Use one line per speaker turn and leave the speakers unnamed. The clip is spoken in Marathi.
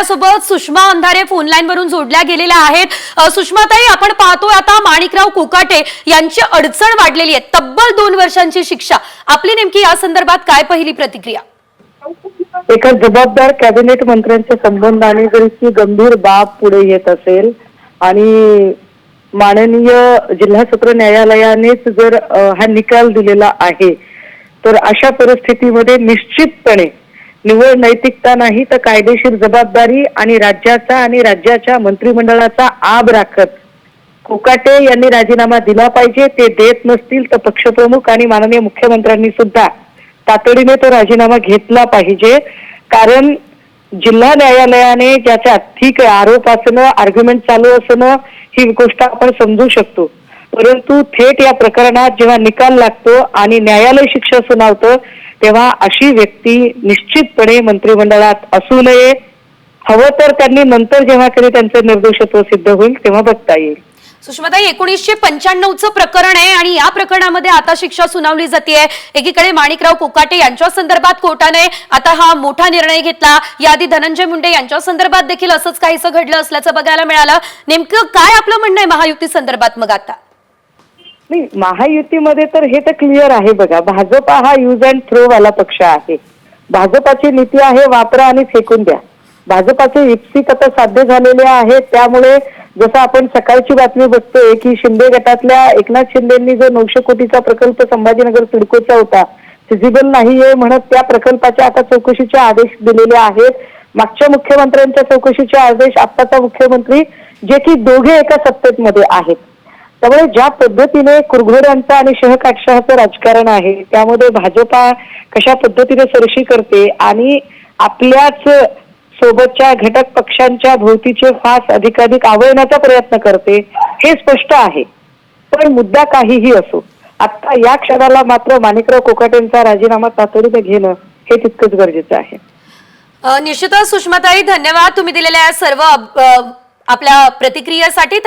आपल्यासोबत सुषमा अंधारे फोन लाईन वरून जोडल्या गेलेल्या आहेत। सुषमाताई, आपण पाहतोय आता माणिकराव कोकाटे यांची अडचण वाढलेली आहे, तब्बल 2 वर्षांची शिक्षा। आपली नेमकी या संदर्भात काय पहिली प्रतिक्रिया?
एका जबाबदार कॅबिनेट मंत्र्यांच्या संबंधाने जर इतकी गंभीर बाब पुढे येत असेल आणि माननीय जिल्हा सत्र न्यायालयानेच जर हा निकाल दिलेला आहे, तर अशा परिस्थितीमध्ये निश्चितपणे निव्वळ नैतिकता नाही तर कायदेशीर जबाबदारी आणि राज्याच्या मंत्रिमंडळाचा आब राखत कोकाटे यांनी राजीनामा दिला पाहिजे। ते देत नसतील तर पक्षप्रमुख आणि माननीय मुख्यमंत्र्यांनी सुद्धा तातडीने तो राजीनामा घेतला पाहिजे। कारण जिल्हा न्यायालयाने ज्याच्या ठीक आहे, आरोप असणं, आर्ग्युमेंट चालू असणं ही गोष्ट आपण समजू शकतो, परंतु थेट या प्रकरणात जेव्हा निकाल लागतो आणि न्यायालय शिक्षा सुनावतं तेव्हा अशी व्यक्ती निश्चितपणे मंत्रिमंडळात असू नये। हवं तर त्यांनी नंतर जेव्हा कधी त्यांचं निर्दोषत्व सिद्ध होईल तेव्हा बघता येईल।
सुषमाताई, 1995चं प्रकरण आहे आणि या प्रकरणामध्ये आता शिक्षा सुनावली जाते। एकीकडे माणिकराव कोकाटे यांच्या संदर्भात कोर्टाने आता हा मोठा निर्णय घेतला, याआधी धनंजय मुंडे यांच्या संदर्भात देखील असंच काहीसं घडलं असल्याचं बघायला मिळालं। नेमकं काय आपलं म्हणणं आहे महायुती संदर्भात मग आता?
नाही, महायुतीमध्ये तर हे तर क्लिअर आहे बघा, भाजपा हा यूज अँड थ्रो वाला पक्ष आहे। भाजपाची नीती आहे वापरा आणि फेकून द्या। भाजपाचे इप्सित आता साध्य झालेले आहे, त्यामुळे जसं आपण सकाळची बातमी बघतोय की शिंदे गटातल्या एकनाथ शिंदेंनी जो 900 कोटीचा प्रकल्प संभाजीनगर सिडकोचा होता फिजिबल नाहीये म्हणत त्या प्रकल्पाच्या आता चौकशीचे आदेश दिलेले आहेत। मागच्या मुख्यमंत्र्यांच्या चौकशीचे आदेश आत्ताचा मुख्यमंत्री, जे की दोघे एका सत्तेमध्ये आहेत। त्यामुळे ज्या पद्धतीने कुरघोड्यांचं आणि शहकाटशहाचं राजकारण आहे त्यामध्ये भाजपा कशा पद्धतीने सरशी करते आणि आपल्याच सोबतच्या घटक पक्षांच्या भोवतीचे फास अधिकाधिक आवळण्याचा प्रयत्न करते हे स्पष्ट आहे। पण मुद्दा काहीही असो, आता या क्षणाला मात्र माणिकराव कोकाटेंचा राजीनामा तातडीने घेणं हे तितकंच गरजेचं आहे।
निश्चितच सुषमाताई, धन्यवाद तुम्ही दिलेल्या सर्व आपल्या प्रतिक्रियेसाठी।